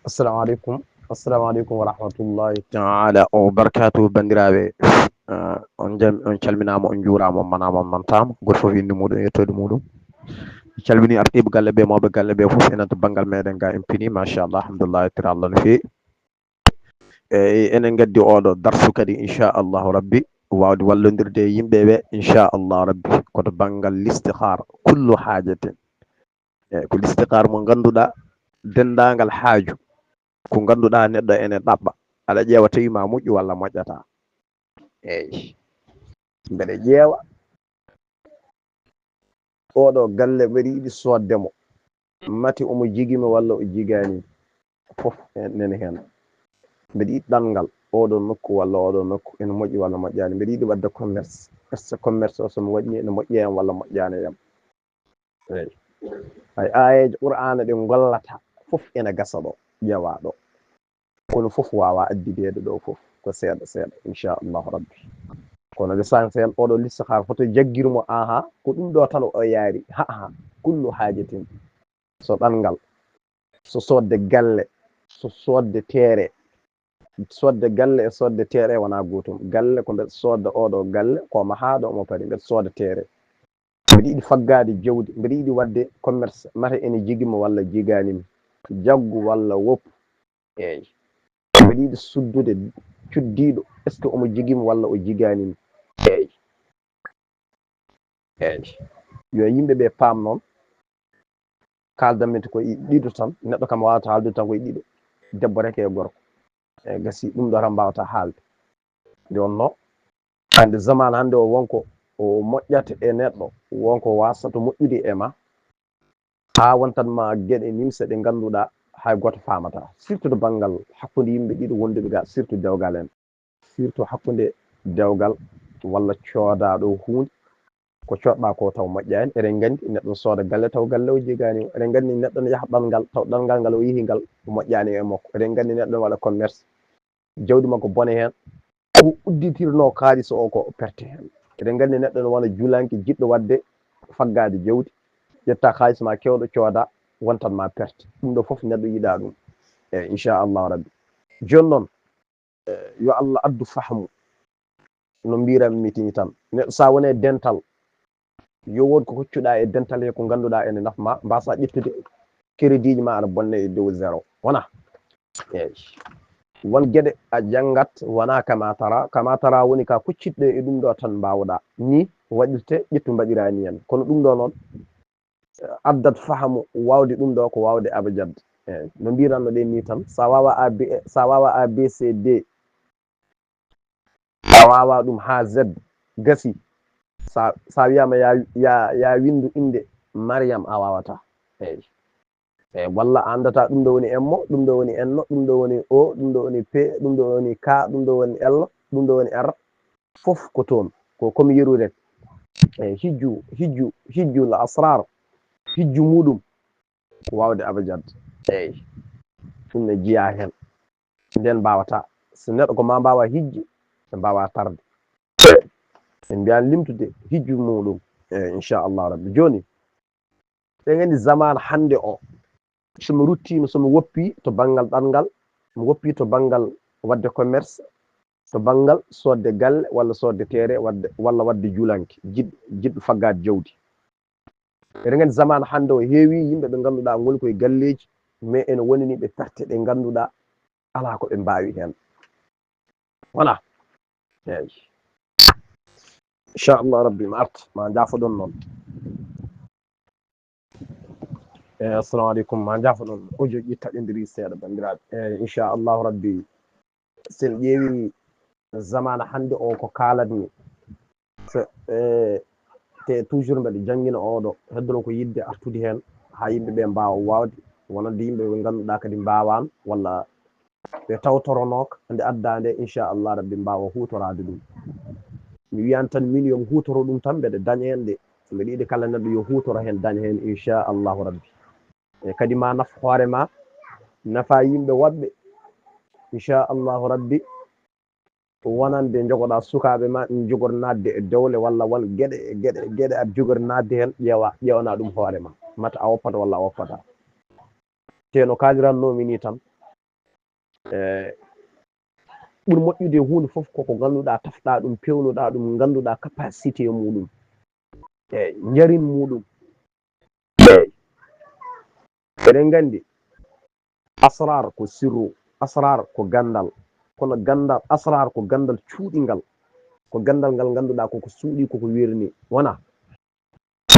assalamu aleykum wa rahmatullahi taala wa barakatuhu bandiraɓe. On calminama, on juurama, on manama, on mantama, goto foof inde muɗum e yettode muɗum. Calmini artiɓe galle ɓe, mawɓe galle ɓe foof, enen to banggal meɗen ga en pini machallah, alhamdulillah, tira Allah no fewi. Eyyi enen gaddi oɗo darsu kadi inchallahu rabbi wawde wallodirde e yimɓeɓe inchallahu rabbi koto banggal l'istikhara kullu hajatin. Eyyi ko l'istikhara mo ganduɗa dendagal haaju ko ganduɗa neɗɗo ene ɗaɓɓa, aɗa ƴeewa tawi ma moƴƴi walla moƴƴata. Eyyi mbeɗa ƴeewa oɗo galle mbeɗa yiɗi soddemo, mati omo jiguimi walla o jigani foof nani hen. Mbeɗa yiɗi ɗanngal oɗo nokku walla oɗo nokku ene moƴƴi walla moƴƴani. Mbeɗa yiɗi wadde commerce, est ce que commerce o somo waɗi ene moƴƴi hen walla moƴƴani yam. Eyyi hay ayeje qur'ana ɗe gollata foof ene gasa ɗo, ƴeewa ɗo, kono foof wawa addidede ɗo foof, ko seeɗa seeɗa inchallahu rabbi. kono l'essentiel oɗo l'istikhara hoto jagguirmo ko ɗum ɗo tan o yaari kullu hajatin, so ɗanngal, so sodde galle, so sodde teere. Sodde galle e sodde teere wona gotum. Galle ko mbeɗa sodda oɗo galle ko mahaɗo omo paari, mbeɗa sooda teere. Mbeɗa yiɗi faggade jawdi, mbeɗa yiɗi wadde commerce, mata ene jiguimi walla jiganimi, jaggu walla woppu. Eyyi mbeɗa yiɗi suddude cuddiɗo, est ce que omo jiguimi walla o jiganimi. Eyyi yo yimɓeɓe paam noon, kaldanmi koye ɗiɗo tan, neɗɗo kam wawata haaldude tan koye ɗiɗo, debbo rek e gorko. Eyyi gasi ɗum ɗo tan mbawata haalde. Nde wonno hande zaman hande o wonko o moƴƴata e neɗɗo, wonko wasata moƴƴude e ma, ha wontanma gueɗe nimsa ɗe ganduɗa hay goto famata, surtout to banggal hakkude yimɓe ɗiɗo wonduɓe ga, surtout dewgal en, surtout hakkude dewgal walla codaɗo hunde, ko coɗɗa ko taw moƴƴani. Eɗen gandi neɗɗo sooda galle taw galle o jiganimo. Eɗen gandi neɗɗo ne yaaha ɗanngal taw ɗanngal ngal o yeehi ngal moƴƴani e makko. Eɗen gandi neɗɗo ne waɗa commerce, jawdi makko bone hen, ko udditirno kalis o ko perte hen. Eɗen gandi neɗɗo ne wona juulanki jiɗɗo wadde faggade jawdi, ƴetta kalis ma kewɗo cooda, wontanma perte. ɗum ɗo foof neɗɗo yiiɗa ɗum. Eyyi inchallahu rabbi. Joni noon yo Allah addu fahmu, no mbiranmi tini tan, neɗɗo sa wone dental, yo wod ko hoccuɗa e dental he ko ganduɗa ene nafma, mbasa ƴettude crédit ji ma aɗa bonna e dow zéro, wona. Eyyi won gueɗe a janggat wona kama tara woni ka kuccitɗo e ɗum ɗo tan mbawɗa ni waɗirte, ƴettu mbaɗirani hen. Kono ɗum ɗo noon addat fahamu wawde ɗum ɗo ko wawde abjad. Eyyi no mbiranno ɗen ni tan, sa wawa ABCD, a wawa ɗum ha Z, gasi sa wiyama ya windu inde Mariame a wawata. Eyyi walla a andata ɗum ɗo woni M, ɗum ɗo woni N, ɗum ɗo woni O, ɗum ɗo woni P, ɗum ɗo woni K, ɗum ɗo woni L, ɗum ɗo woni R, foof ko toon, ko comme yeru. Eyyi hijju l asrar, hijju muɗum ko wawde abjad. Eyyi ɗum ne jiiya hen, nden mbawata. So neɗɗo ko ma mbawa hijju ɓe mbawa tarde. En mbiyani limtude hijju muɗum. Eyyi inchallahu rabbi. Joni eɗen gandi zaman hande o, somi ruttima, somi woppi to banggal ɗanngal, mi woppi to banggal wadde commerce, to banggal sodde galle walla sodde teere, walla wadde juulanki, jiɗɗo faggade jawdi. Eɗen gandi zaman hande o heewi yimɓe ɓe ganduɗa goni koye galleji, mais ene wonani ɓe perte ɗe ganduɗa ala koɓe mbawi hen, wona. Eyyi inchallahu rabbi mi arta, ma jafoɗon noon. Eyyi assalamu aleykum, ma jafoɗon, audio ji taƴodiri seeɗa bandiraɓe. Eyyi inchallahu rabbi, sen ƴeewi zaman hande o ko kalatmi, te toujours mbeɗa jangguina oɗo, heddono ko yidde artude hen ha yimɓeɓe mbawa wawde, wonande yimɓe ɓe ganduɗa kadi mbawano, walla ɓe tawtoranoka nde adda nde inchallahu rabbi mbawa hutorade ɗum. Mi wiyani tan min yomi hutoro ɗum tan mbeɗa daña hen de, mbeɗa yiɗi kala neɗɗo yo hutoro hen daña hen inchallahu rabbi. E kadi ma naf hoorema, nafa yimɓe woɓɓe inchallahu rabbi, wonande jogoɗa sukaɓe ma jogor nadde e dewle, walla won gueɗe aɗa jogori nadde hen, ƴewana ɗum hoorema, mata a woppata walla a woppata. Te no kalirannomi ni tan, e ɓuri moƴƴude hunde foof koko ganduɗa tafɗa ɗum pewnuɗa ɗum ganduɗa capacité muɗum eyyi jarin muɗum eyyi eɗen gandi asrar ko sirru, asrar ko gandal, kono gandal asrar ko gandal cuuɗigal, ko gandal ngal ganduɗa koko suuɗi koko wirni wona.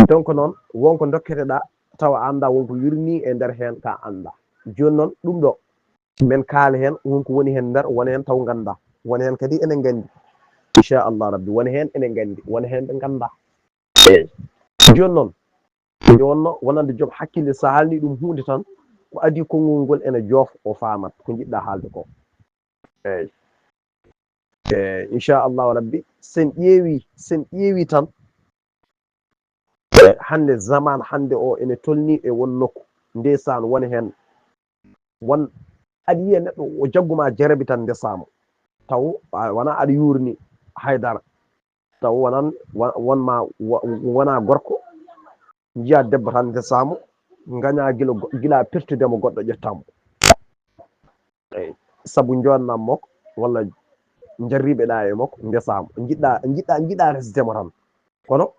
donc noon wonko dokketeɗa tawa anda wonko wirni e nder hen ka anda, joni noon ɗum ɗo min kaala hen wonko woni hen nder wona hen taw ganda, wona hen kadi enen gandi inchallah rabbi wona hen enen gandi wona hen ɓe ganda eyyi joni noon nde wonno wonande joom hakkille sa haalni ɗum hunde tan ko adi konngol ngol ene joofa o famat ko jiɗɗa haalde ko eyyi e inchallahu rabbi sen ƴeewi tan hande zaman hande o ene tolni e won nokku ndesan wona hen won aɗa yiiya neɗɗo o jagguma jarabi tan ndesamo taw wona aɗa yurni haydara taw wonan wonma wona gorko jiiya debbo tan ndesamo gaña guila pertudemo goɗɗo ƴettamo eyyi saabu jonnanmo walla jarriɓeɗa e makko ndesamo jiɗɗa resdemo tan kono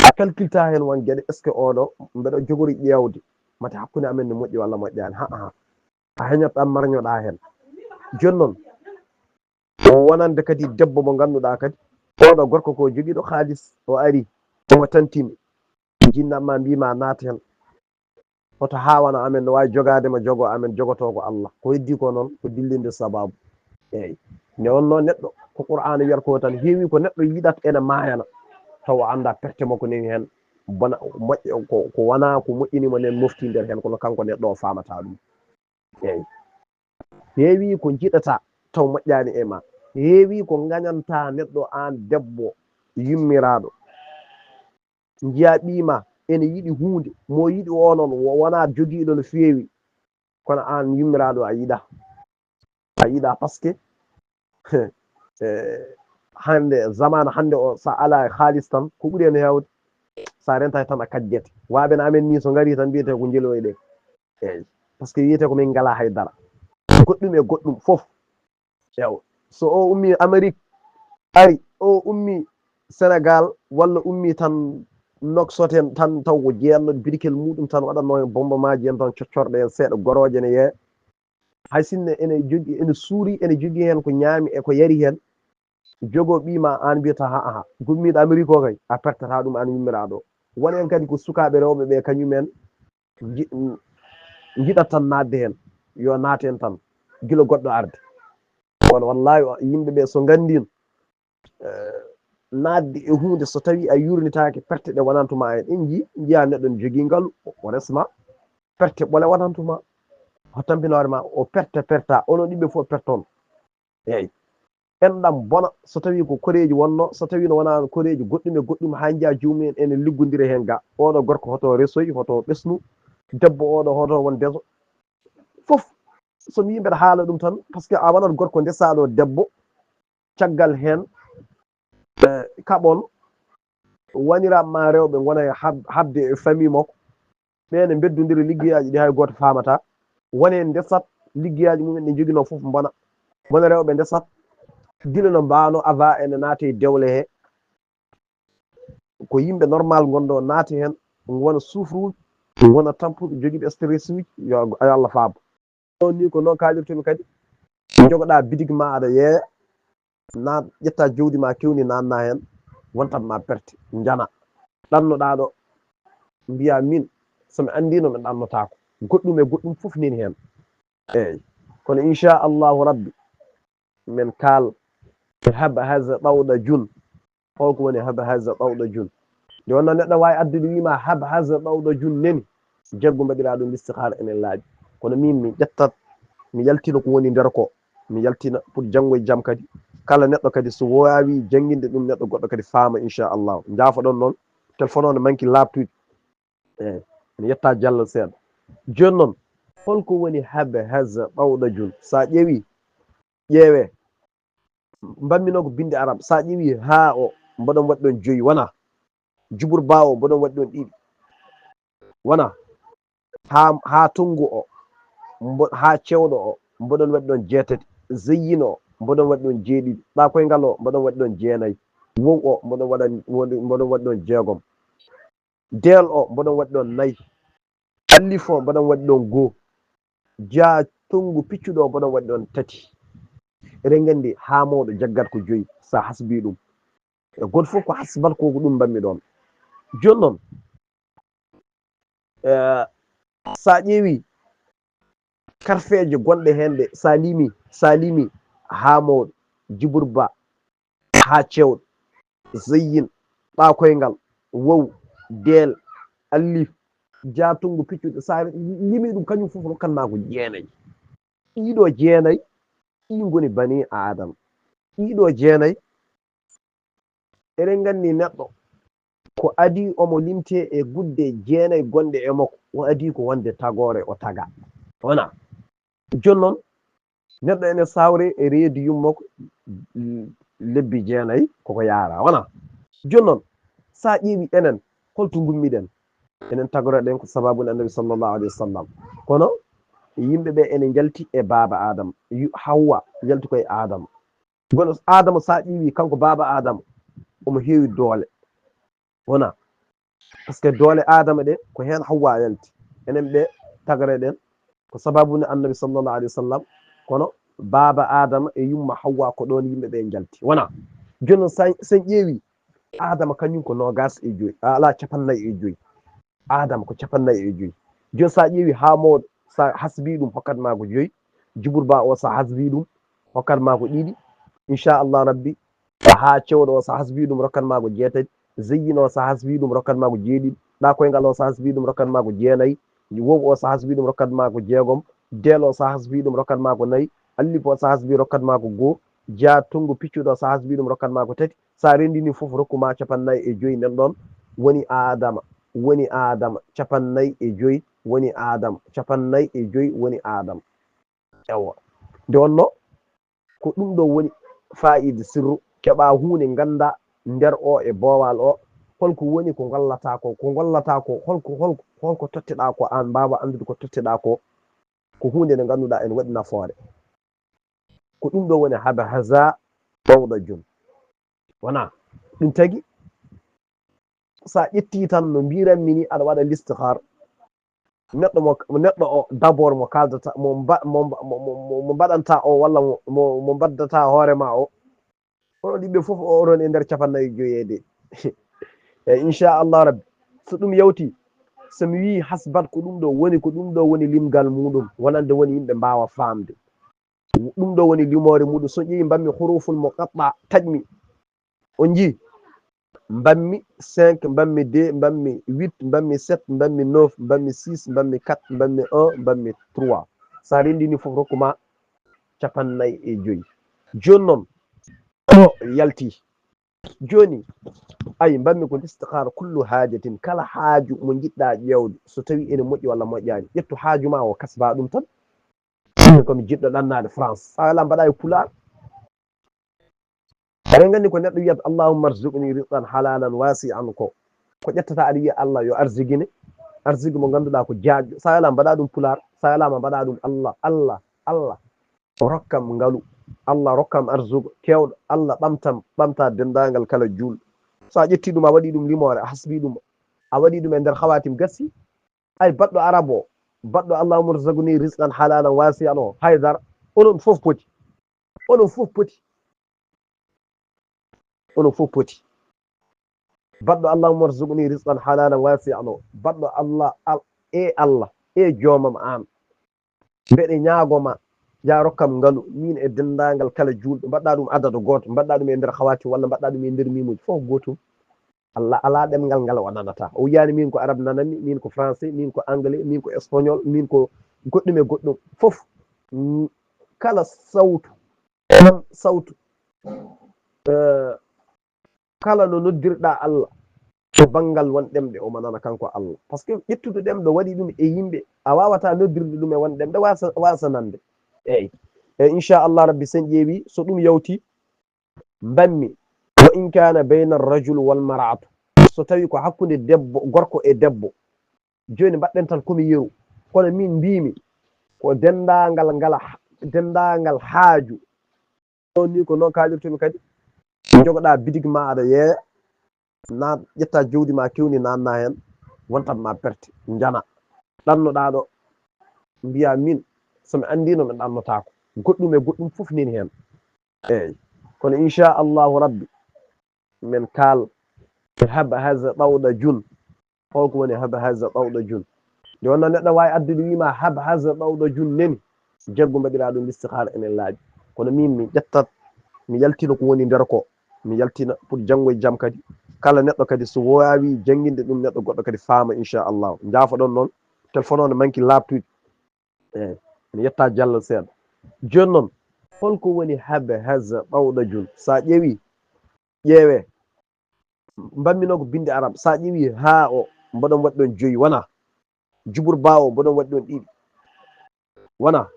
a calculta hen won gueɗe est ce que oɗo mbeɗa jogori ƴewde mate hakkude amen ne moƴƴi walla moƴƴani a heeñot tan marñoɗa hen joni noon wonande kadi debbo mo ganduɗa kadi oɗo gorko ko joguiɗo haalis o ari omo tantimi jinnanma mbima naat hen hoto hawana amen ne wawi jogadema jogo amen jogoto ko Allah ko heddi ko noon ko dillinde sababu eyyi nde wonno neɗɗo ko qur'ana wiyata ko tan heewi ko neɗɗo yiɗata ene mayana taw o anda perte makko nani hen bona moƴƴo ko wona ko moƴƴinimo nden mofti nder hen kono kanko neɗɗo o famata ɗum eyyi heewi ko jiɗata taw moƴƴani e ma, heewi ko gañanta neɗɗo an debbo yummiraɗo jiiya ɓiima ene yiiɗi hunde mo yiiɗi o noon wona joguiɗo no fewi kono an yummiraɗo a yiiɗa par ce que hande zaman hande o sa ala haalis tan ko ɓuuri hen hewde sa rentaki tan a kaajete waɓene amen ni so gari tan mbiyete ko jeeloyo ɗe eyyi par ce que wiyete komin gala haydara goɗɗum e goɗɗum foof ewa so o ummi Amérique ari o ummi Sénégal walla ummi tan Nouakchott en tan taw ko jeyanno briquel muɗum tan waɗanno hen bomba maji en tan coccorɗo hen seeɗa goroje ne yeeya hay sinno ene jogui ene suuri ene jogui hen ko ñaami e ko yari hen jogo ɓiima an mbiyata gummiɗo Amérique o kay a pertata ɗum an yummiraɗo o won hen kadi ko sukaɓe rewɓeɓe kañumen jiɗat tan nadde hen yo naat hen tan guila goɗɗo arde kono wallahi yimɓeɓe so gandino nadde e hunde so tawi a yurnitaki perte ɗe wonantuma hen en jiiya neɗɗo ne jogui ngaalu o resma perte ɓoole wonantuma o tampina hoorema o perta onon ɗiɓɓe foof perton eyyi enɗam bona so tawi ko koreji wonno so tawi no wona koreji goɗɗum e goɗɗum ha jiiya jomumen ene liggodira hen ga oɗo gorko hoto resoyi hoto ɓesnu debbo oɗo hoto won deeso foof somi yi mbeɗa haala ɗum tan par ce que a wonat gorko ndesaɗo debbo caggal hen kaɓon woniraɓe ma rewɓe gona e habde e famille makko ɓen beddodira liggueyaji ɗi hay goto famata wone ndesat liggueyaji mumen ɗi joguino foof bona rewɓe ndesat guila no mbano ava ene naate dewle he ko yimɓe normal gonɗo naati hen gona sufruɓe gona tampuɓe joguiɓe stress uji yo Allah faabo on ni ko noon kalirtumi kadi jogoɗa bidig ma aɗa yeeya na ƴetta jawdi ma kewni nanna hen wontat ma perte jana ɗannoɗa ɗo mbiya min somi andino mi ɗannotako goɗɗum e goɗɗum foof nani hen eyyi kono inchallahu rabbi min kaal haba haza ɗawɗa jun holko woni haba haza ɗawɗa jun nde wonno neɗɗo wawi addude wima haba haza ɗawɗa jun nani jaggu mbaɗira ɗum listihara ene laaɓi kono min mi ƴettat mi yaltina ko woni nder ko mi yaltina pour janggo e jaam kadi kala neɗɗo kadi so wawi jangguinde ɗum neɗɗo goɗɗo kadi faama inchallahu jaafoɗon noon téléphone o ne manqui labtude eyyi mi yetta Diallo seeɗa joni noon holko woni haba haza ɗawɗa jun sa ƴeewe mbammino ko binde arabe sa ƴeewi ha o mboɗon waɗi ɗon joyyi wona jubur ba o mboɗon waɗi ɗon ɗiɗi wona ha tonggu o ha cewɗo o mboɗon waɗi ɗon jeetati, zeyyino o mboɗon waɗi ɗon jeeɗiɗi, ɗakoyngal o mboɗon waɗi ɗon jeenayyi, wow o mboɗon waɗi ɗon jeegom, deel o mboɗon waɗi ɗon nayyi, allif o mboɗon waɗi ɗon goo, jaatungu piccuɗo o mboɗon waɗi ɗon tati. eɗen gandi ha mawɗo jaggat ko joyi sa hasbi ɗum, e goto fof ko hasbat ko ko ɗum mbanmi ɗon. joni noon sa ƴeewi karfeje gonɗe hen ɗe sa limi ha mawɗo, Djibril Ba ha cewɗo, Zeyyin, ɗakoyngal, wow, deel, allif, jaatungu piccuɗo, sa limi ɗum kañum foof rokkatma ko jeenayyi. ɗiɗo jeenayyi ɗi goni bani adama. ɗiɗo jeenayyi eɗen gandi neɗɗo ko adi omo limte e gudde jeenayyi gonɗe e makko, o adi ko wonde tagore o taga, wona. joni noon neɗɗo ene sawre e reedu yummako lebbi jeenayyi koko yaara, wona. joni noon sa ƴeewi enen holto gummiɗen, enen tagoroɗen ko sababude annabi sallllahu alayhi wa sallam, kono yimɓeɓe ene jalti e baba adama, Hawwa jalti koye adama. gono adama sa ƴeewi kanko baba adama omo heewi doole, wona, par ce que doole adama ɗe ko hen Hawwa yalti. enen ɓe tagoreɗen ko sababude annabi sallllahu alayhi wa sallam, kono baba adama e yumma Hawwa ko ɗon yimɓeɓe jalti, wona. joni noon sen ƴeewi adama kañum ko nogas e joyyi, ala capannayyi e joyyi, adama ko capannayyi e joyyi. joni sa ƴeewi ha mawɗo sa hasbi ɗum hokkatma ko joyyi, Djibril Ba o sa hasbi ɗum hokkatma ko ɗiɗi, inchallahu rabbi. ha cewɗo o sa hasbi ɗum rokkatma ko jeetati, Zeyyin o sa hasbi ɗum rokkatma ko jeeɗiɗi, ɗakoyngal o sa hasbi ɗum rokkatma ko jeenayyi, wow o sa hasbi ɗum rokkatma ko jeegom, deel o sa hasbi ɗum rokkatma ko nayyi, allif o sa hasbi rokkatma ko goho, jaatungu piccuɗo sa hasbi ɗum rokkatma ko tati, sa rendini foof rokkuma capannayyi e joyyi. nden ɗon woni adama capannayyi e joyyi woni adama, capannayyi e joyyi woni adama. ewa nde wonno ko ɗum ɗo woni fa'ida sirru, keeɓa hunde ganda nder o e boowal o, holko woni ko gollata ko holko totteɗa ko, an mbawa andude ko totteɗa ko hunde nde ganduɗa ene waɗi nafoore. ko ɗum ɗo woni haza mawɗo jom, wona. ɗum tagui sa ƴetti tan no mbiranmi ni, aɗa waɗa listihar, neɗɗo o d'abord mo kaldata mo mbaɗanta o walla mo baddata hoorema o, oɗon yimɓe foof oɗon e nder capannayyi joyede eyyi inchallahu rabbi. so ɗum yawti, somi wi hasbat ko ɗum ɗo woni limgal muɗum, wonande woni yimɓe mbawa famde ɗum ɗo woni limore muɗum. so ƴeewi mbanmi huruful muqatta taƴmi, on jii mbanmi 5, mbanmi 2, mbanmi 8, mbanmi 7, mbanmi 9, mbanmi 6, mbanmi 4, mbanmi 1, mbanmi 3. sa rendini foof rokkuma capannayyi e joyyi. joni noon o yalti, joni ayi mbanmi ko listihara kullu hajatin, kala haaju mo jiɗɗa ƴewde, so tawi ene moƴƴi walla moƴƴani, ƴettu haaju ma o kasba ɗum tan. komi jiɗɗo ɗannade France, sa wala mbaɗa e pular. eɗen gandi ko neɗɗo wiyata allahumma arzuqni rizqan halalan wasi'an, ko ƴettata aɗa wiya Allah yo arziguine, arsigue mo ganduɗa ko jaajɗo. sa wala mbaɗa ɗum pular, sa walama mbaɗa ɗum Allah rokkam ngaalu, Allah rokkam arsugo kewɗo, Allah ɓamta dendagal kala julɗo. sa ƴetti ɗum a waɗi ɗum limore, a hasbi ɗum, a waɗi ɗum e nder hawatim gassi. ay baɗɗo arabe o, baɗɗo allahumma arzuqni rizqan halalan wasi'an o, haydara onon foof poti, baɗɗo allahumma arzuqni rizqan halalan wasi'an o, baɗɗo Allah e jomam an, mbeɗe ñagoma ya rokkam ngaalu min e dendagal kala julɗo. mbaɗɗa ɗum adadu goto, mbaɗɗa ɗum e nder hawatim, walla mbaɗɗa ɗum e nder mimuji, fof gotum. Allah ala ɗemgal ngal o nanata, o wiyani min ko arabe nananmi, min ko français, min ko anglais, min ko espagnol, min ko goɗɗum e goɗɗum foof. kala sawtu kala no noddirɗa Allah to banggal won ɗemɗe, omo nana kanko Allah. par ce que ƴettude ɗemɗo waɗi ɗum e yimɓe, a wawata noddirde ɗum e won ɗemɗe wasa nande. eyyi inchallah rabbi, sen ƴeewi so ɗum yawti, mbanmi wa in kana bayna arrajul wal mar'atu, so tawi ko hakkude gorko e debbo, joni mbaɗɗen tan komi yeru, kono min mbimi ko dendagal ngala dendagal haaju ɗon ni ko noon kalirtumi kadi jogoɗa bidig ma aɗa yeeya na ƴetta jawdi ma kewni nanna hen wontat ma perte jana ɗannoɗa ɗo mbiya min somi andino mi ɗannotako goɗɗum e goɗɗum foof nini hen eyyi kono inchallahu rabbi min kal haba haza ɗawɗa jun holko woni haba haza ɗawɗa jun nde wonno neɗɗo wawi addude wima haba haza ɗawɗa jun neni jaggu mbaɗira ɗum listihara enen laaɓi kono min mi ƴettat mi yaltina ko woni nder ko mi yaltina pour janggo e jaam kadi kala neɗɗo kadi so wawi jangguinde ɗum neɗɗo goɗɗo kadi faama inchallahu jafoɗon noon téléphone o ne manki labtude eyyi mi yetta Diallo seeɗa joni noon holko woni haba haza ɗawɗa jun sa ƴeewi ƴeewe mbammino ko binde arabe sa ƴeewi ha o mboɗon waɗi ɗon joyyi wona jubur ba o mboɗon waɗi ɗon ɗiɗi wona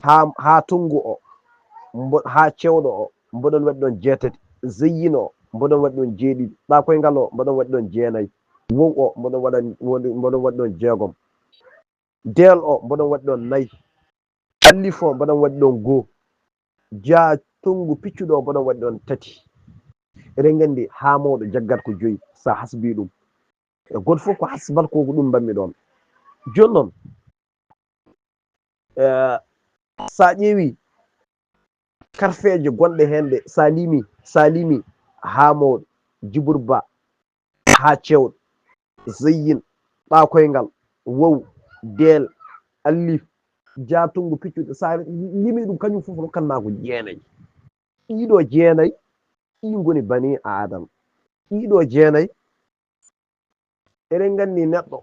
ha tungu o ha cewɗo o mboɗon waɗi ɗon jeetati zeyyino o mboɗon waɗi ɗon jeeɗiɗi ɗakoyngal o mboɗon waɗi ɗon jeenayyi wow o mboɗon waɗi ɗon jeegom deel o mboɗon waɗi ɗon nayyi alif o mboɗon waɗi ɗon goho ja tungu piccuɗo o mboɗon waɗi ɗon tati eɗen gandi ha mawɗo jaggat ko joyyi sa hasbi ɗum e goto foof ko hasbat ko ɗum mbanmi ɗon joni noon sa ƴeewi karfeje gonɗe hen ɗe sa limi ha mawɗo djibril ba ha cewɗo zeyyin ɗakoyngal wow deel alif jatungu piccuɗo sa limi ɗum kañum foof rokkanma ko jeenayyi ɗiɗo jeenayyi ɗi goni bani adama ɗiɗo jeenayyi eɗen gandi neɗɗo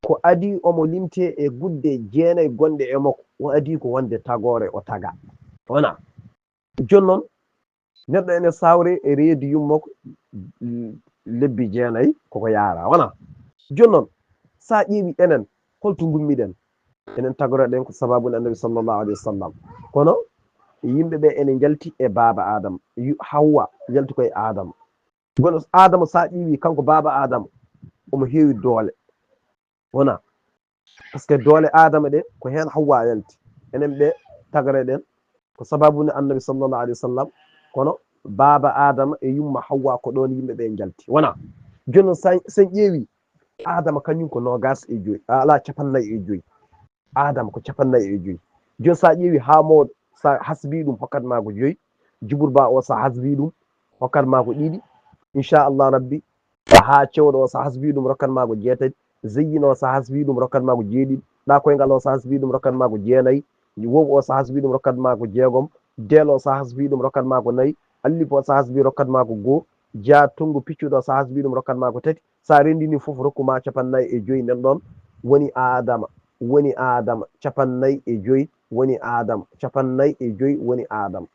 ko adi omo limte e gudde jeenayyi gonɗe e makko o adi ko wonde tagore o taga wona joni noon neɗɗo ene sawre e reedu yummako lebbi jeenayyi koko yaara wona joni noon sa ƴeewi enen holto gummiɗen enen tagoroɗen ko sababude annabi sallllahu alayhi wa sallam kono yimɓeɓe ene jalti e baba adama Hawwa jalti koye adama gono adama sa ƴeewi kanko baba adama omo heewi doole wona par ce que doole adama ɗe ko hen Hawwa yalti enen ɓe tagoreɗen ko sababude annabi sallllahu alayhi wa sallam kono baba adama e yumma Hawwa ko ɗon yimɓeɓe jalti wona joni noon sen ƴeewi adama kañum ko nogas e joyyi ala capannayyi e joyyi adama ko capannayyi e joyyi joni sa ƴeewi ha mawɗo sa hasbi ɗum hokkatma ko joyyi djibril ba o sa hasbi ɗum hokkatma ko ɗiɗi inchallahu rabbi ha cewɗo o sa hasbi ɗum rokkatma ko jeetati zeyyino o sa hasbi ɗum rokkatma ko jeeɗiɗi ɗakoyngal o sa hasbi ɗum rokkatma ko jeenayyi wow o sa hasbi ɗum rokkatma ko jeegom deel o sa hasbi ɗum rokkatma ko nayyi alif o sa hasbi rokkatma ko goho ja tungu piccuɗo o sa hasbi ɗum rokkatma ko tati sa rendini foof rokkuma capannayyi e joyyi nden ɗon woni adama capannayyi e joyyi woni adama capannayyi e joyyi woni adama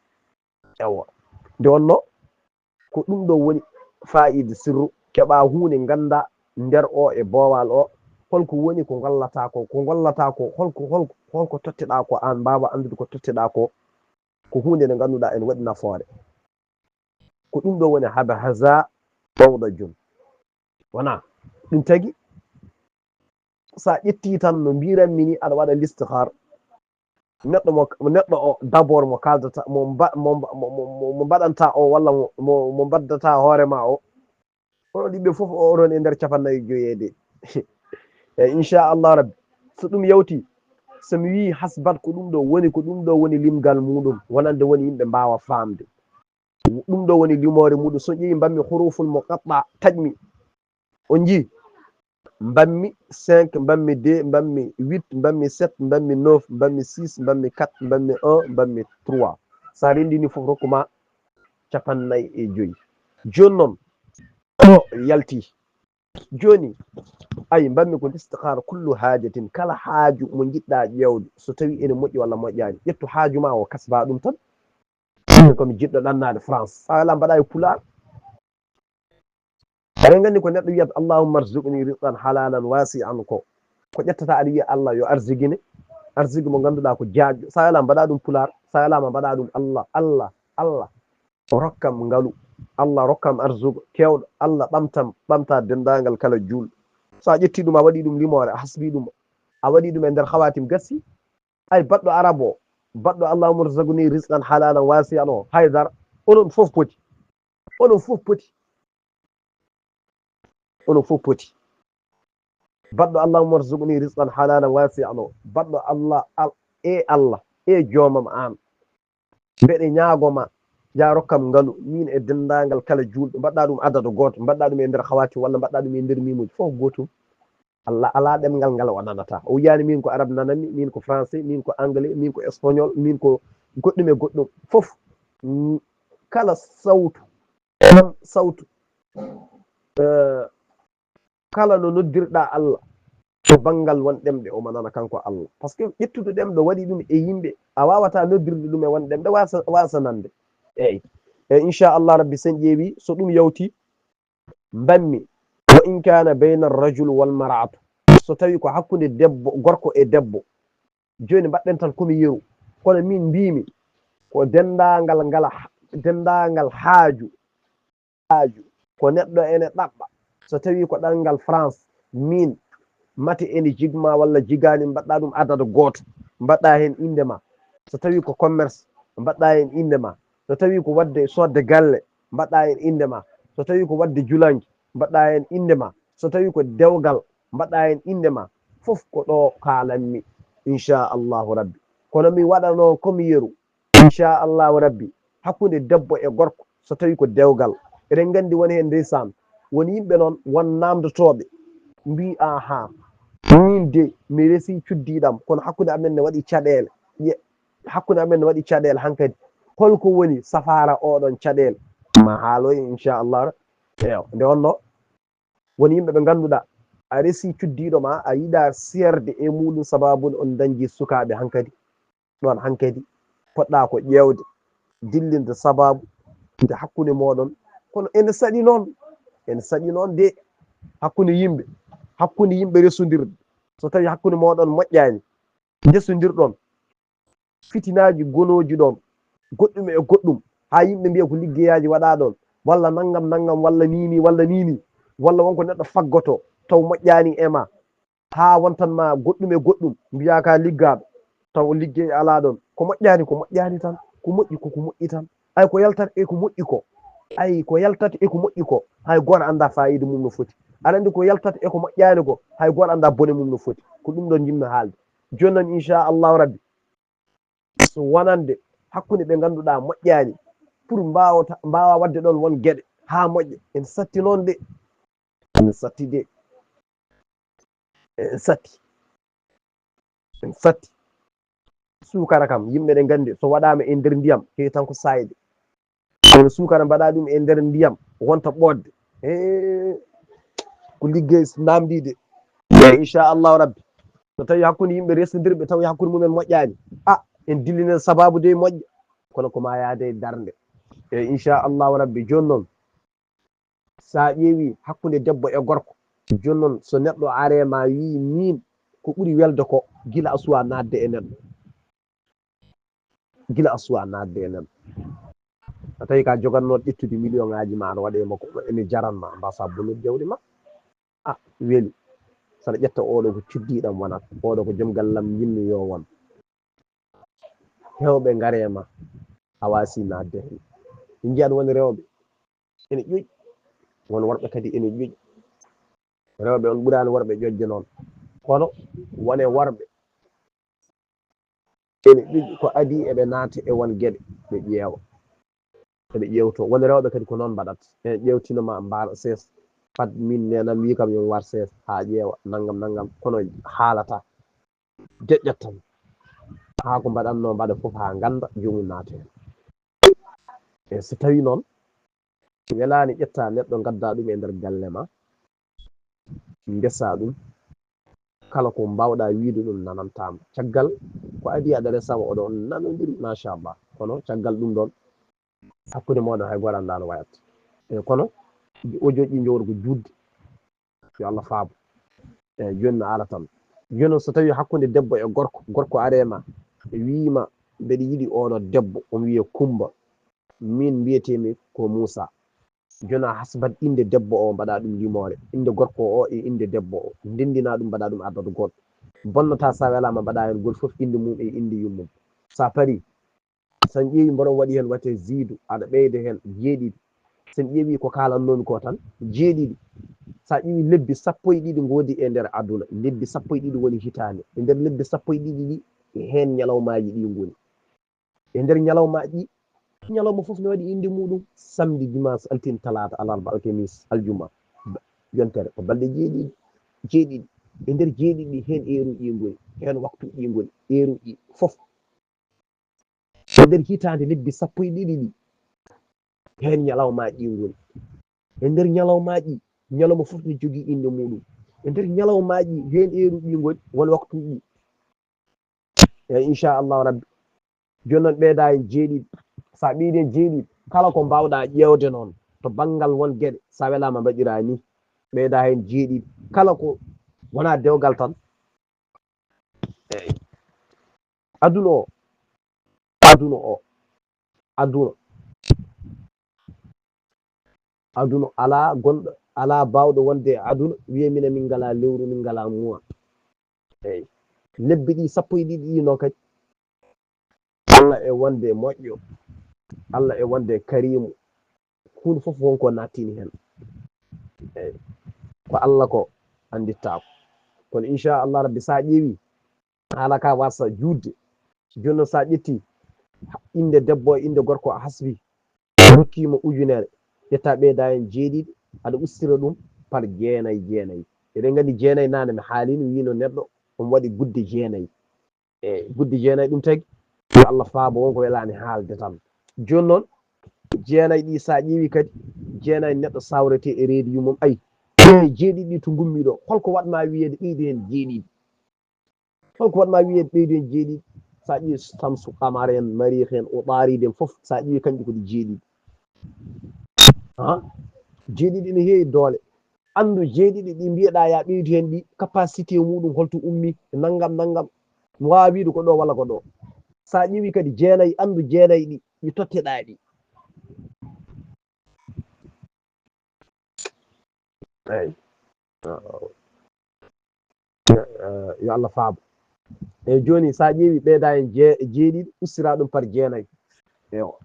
ewa nde wonno ko ɗum ɗo woni fa'ida sirru keeɓa hunde ganda nder o e boowal o holko woni ko gollata ko holko totteɗa ko an mbawa andude ko totteɗa ko hunde nde ganduɗa ene waɗi nafoore ko ɗum ɗo woni haba haza ɗawɗa jun wona ɗum tagui sa ƴetti tan no mbiranmi ni aɗa waɗa listihar neɗɗo o d' abord mo kaldata mo mbaɗanta o walla mo baddata hoorema o oɗon ɗiɓɓe foof oɗon e nder capannayyi joyede eyyi inchallahu rabbi so ɗum yawti somi wi hasbat ko ɗum ɗo woni limgal muɗum wonande woni yimɓe mbawa famde ɗum ɗo woni limore muɗum so ƴeewi mbanmi huruful muqatta taƴmi on jii mbanmi 5 mbanmi 2 mbanmi 8 mbanmi 7 mbanmi 9 mbanmi 6 mbanmi 4 mbanmi 1 mbanmi 3 sa rendini foof rokkuma capannayyi e joyyi joni noon o yalti joni ayi mbanmi ko listihara kullu hajatin kala haaju mo jiɗɗa ƴewde so tawi ene moƴƴi walla moƴƴani ƴettu haaju ma o kasba ɗum tan komi jiɗɗo ɗannade France sa wala mbaɗa e pular eɗen gandi ko neɗɗo wiyata allahumma arzuqni rizqan halalan wasi'an ko ƴettata aɗa wiya Allah yo arziguine arziki mo ganduɗa ko jaajɗo sa wala mbaɗa ɗum pular sa walama mbaɗa ɗum Allah rokkam ngaalu Allah rokkam arzugu kewɗo Allah ɓamta dendagal kala julɗo sa ƴetti ɗum a waɗi ɗum limore a hasbi ɗum a waɗi ɗum e nder hawatim gassi ay baɗɗo arabe o baɗɗo allahumma rzaqni rizqan halalan wasi'an o haydara onon fof poti onon fof poti onon fof poti baɗɗo allahumma rzaqni rizqan halalan wasi'an o baɗɗo allah e joomam an mbeɗe ñaagoma ya rokkam ngalu min e dendagal kala julɓe mbaɗɗa ɗum adadu goto mbaɗɗa ɗum e nder hawati walla mbaɗɗa ɗum e nder mimuji fof gotum Allah ala ɗemgal ngal o nanata o wiyani min ko arabe nananmi min ko français min ko anglais min ko espagnol min ko goɗɗum e goɗɗum fof kala sawtu kala no noddirɗa Allah to banggal won ɗemɗe omo nana kanko Allah par ce que ƴettude ɗemɗo waɗi ɗum e yimɓe a wawata noddirde ɗum e won ɗemɗe wasa nande eyyi e inchallah rabbi sen ƴeewi so ɗum yawti banmi wa in kana bayna arrajul wal mar'atu so tawi ko hakkude debbo gorko e debbo joni mbaɗɗen tan komi yeru kono min mbimi ko dendagal haaju ko neɗɗo ene ɗaɓɓa so tawi ko ɗanngal France min mate ene jigma walla jigani mbaɗɗa ɗum adadu goto mbaɗɗa hen indema so tawi ko commerce mbaɗɗa hen indema so tawi ko wadde sodde galle mbaɗɗa hen indema so tawi ko wadde julanki mbaɗɗa hen indema so tawi ko dewgal mbaɗɗa hen indema fof ko ɗo kalanmi inchallahu rabbi kono mi waɗano komi yeru inchallahu rabbi hakkude debbo e gorko so tawi ko dewgal eɗen gandi woni hen ndeysan woni yimɓe noon won namdotoɓe mbi aha min de mi resi cuddiɗam kono hakkude amen ne waɗi caɗele hakkude amen ne waɗi caɗele hankkadi holko woni safara oɗon caɗele ma haaloy inchallah eyo nde wonno woni yimɓe ɓe ganduɗa a resi cuddiɗo ma a yiɗa serde e muɗum sababude on dañji sukaɓe hankkadi ɗon hankkadi poɗɗa ko ƴewde dillinde sababu nde hakkude moɗon kono ene saɗi noon de hakkude yimɓe resodirde so tawi hakkude moɗon moƴƴani jesodirɗon fitinaji gonoji ɗon goɗɗum e goɗɗum ha yimɓe mbiya ko liggeyaji waɗa ɗon walla naggam walla nini walla wonko neɗɗo faggoto taw moƴƴani e ma ha wontanma goɗɗum e goɗɗum mbiya ka liggaɗo taw liggey ala ɗon ko moƴƴani tan ko moƴƴi ko moƴƴi tan ay ko yaltata e ko moƴƴi ko hay goto anda fayida mum no foti aɗa andi ko yaltata e ko moƴƴani ko hay goto anda bone mum no foti ko ɗum ɗon jimmi haalde joni noon inchallahu rabbi so wonande hakkude ɓe ganduɗa moƴƴani pour mbawa wadde ɗon won gueɗe ha moƴƴa en satti noon de en satti sukara kam yimɓe ɗe gandi so waɗama e nder ndiyam hewi tan ko sayde kono sukara mbaɗa ɗum e nder ndiyam wonta ɓodde ko liggey namdide e inchallahu rabbi so tawi hakkude yimɓe resodirɓe tawi hakkude mumen moƴƴani en dillinen sababu de moƴƴa kono ko ma yaade darde e inchallahu rabbi joni noon sa ƴeewi hakkude debbo e gorko joni noon so neɗɗo arema wi min ko ɓuuri welde ko guila a suwa nadde e neɗɗo so tawi ka jogannoɗo ƴettude million ngaji ma aɗa waɗe makko ene jaranma mbasa bonnude jawdi ma weeli saɗa ƴetta oɗo ko cuddiɗam wonata oɗo ko joom gallam jinmi yo won hewɓe garema a wasi nadde hen min jiyat woni rewɓe ene ƴoƴi won worɓe kadi ene ƴoƴi rewɓe on ɓuurani worɓe ƴoƴde noon kono wone worɓe ene ƴoƴi ko adi eɓe naata e won gueɗe ɓe ƴeewa eɓe ƴewto woni rewɓe kadi ko noon mbaɗata ene ƴewtinoma mbaɗa seesa pat min nenam wi kam yomi war seesa ha ƴeewa naggam kono haalata deƴƴat tan ha ko mbaɗanno mbaɗa foof ha ganda jomum naata hen e so tawi noon welani ƴetta neɗɗo gadda ɗum e nder galle ma ndesa ɗum kala ko mbawɗa wiide ɗum nanantama caggal ko adi aɗa resama oɗon nanodiri machallah kono caggal ɗum ɗon hakkude moɗon hay goto anda no wayata e kono audio ji jowri ko judde yo Allah faabo eyyi joni mi ara tan joni so tawi hakkude debbo e gorko arema wiima mbeɗa yiiɗi oɗo debbo omo wiye Coumba min mbiyetemi ko Moussa joni a hasbat inde debbo o mbaɗa ɗum limore inde gorko o e inde debbo o ndendina ɗum mbaɗa ɗum addadu goto bonnata sa welama mbaɗa hen goto foof inde mum e inde yummum sa pari san ƴeewi mboɗon waɗi hen wate ziidu aɗa ɓeyda hen jeeɗiɗi sen ƴeewi ko kalannomi ko tan jeeɗiɗi sa ƴeewi lebbi sappo e ɗiɗi ngoodi e nder aduna lebbi sappo e ɗiɗi woni hitande e nder lebbi sappo e ɗiɗi ɗi hen ñalawmaji ɗi ngoni e nder ñalawmaji ñalawma foof ne waɗi inde muɗum samedi dimanche altine talata alarba alkamis aljuma yontere ko balɗe jeeɗiɗi e nder jeeɗiɗi hen heruji ngoni hen waktuji ɗi ngoni heruji foof e nder hitande lebbi sappo e ɗiɗi ɗi hen ñalawmaji ɗi ngoni e nder ñalawmaji ñalawma foof ne jogui inde muɗum e nder ñalawmaji hen heruji ɗi ngoni won waktuji eyyi inchallahu rabbi joni noon ɓeyda hen jeeɗiɗi sa ɓeydi hen jeeɗiɗi kala ko mbawɗa ƴewde noon to banggal won gueɗe sa welama mbaɗira ni ɓeyda hen jeeɗiɗi kala ko wona dewgal tan eyyi aduna o aduna o aduna aduna ala gonɗo ala bawɗo wonde e aduna wiya min ngala lewru min ngala mois eyyi lebbi ɗi sappo e ɗiɗi ɗi noon kadi Allah e wonde moƴƴo Allah e wonde karimu hunde foof wonko nattini hen eyyi ko Allah ko andittako kono inchallahu rabbi sa ƴeewi haala ka wasa judde joni noon sa ƴetti inde debbo e inde gorko a hasbi rokkima ujunere ƴetta ɓeyda hen jeeɗiɗi aɗa ustira ɗum par jeenayyi jeenayyi eɗen gandi jeenayyi nane mi haalino wino neɗɗo omo waɗi gudde jeenayyi eyyi gudde jeenayyi ɗum tagui yo Allah faabo wonko welani haalde tan joni noon jeenayyi ɗi sa ƴeewi kadi jeenayyi neɗɗo sawrete e reedu mum ayi jeeɗiɗi ɗi to gummi ɗo holko waɗma wiyede ɓeydu hen jeeɗiɗi holko waɗma wiyede ɓeydu hen jeeɗiɗi sa ƴeewi Shamsu Qamar en Marih en Uɗaride en foof sa ƴeewi kamɓe kodi jeeɗiɗi jeeɗiɗi ne heewi doole andu jeeɗiɗi ɗi mbiyeɗa ya ɓeydu hen ɗi capacité muɗum holto ummi naggam naggam mi wawa wiide ko ɗo walla ko ɗo sa ƴeewi kadi jeenayyi andu jeenayyi ɗi ɗi totteɗa ɗi eyyi yo Allah faabo eyyi joni sa ƴeewi ɓeyda hen jeeɗiɗi ustira ɗum par jeenayyi eyo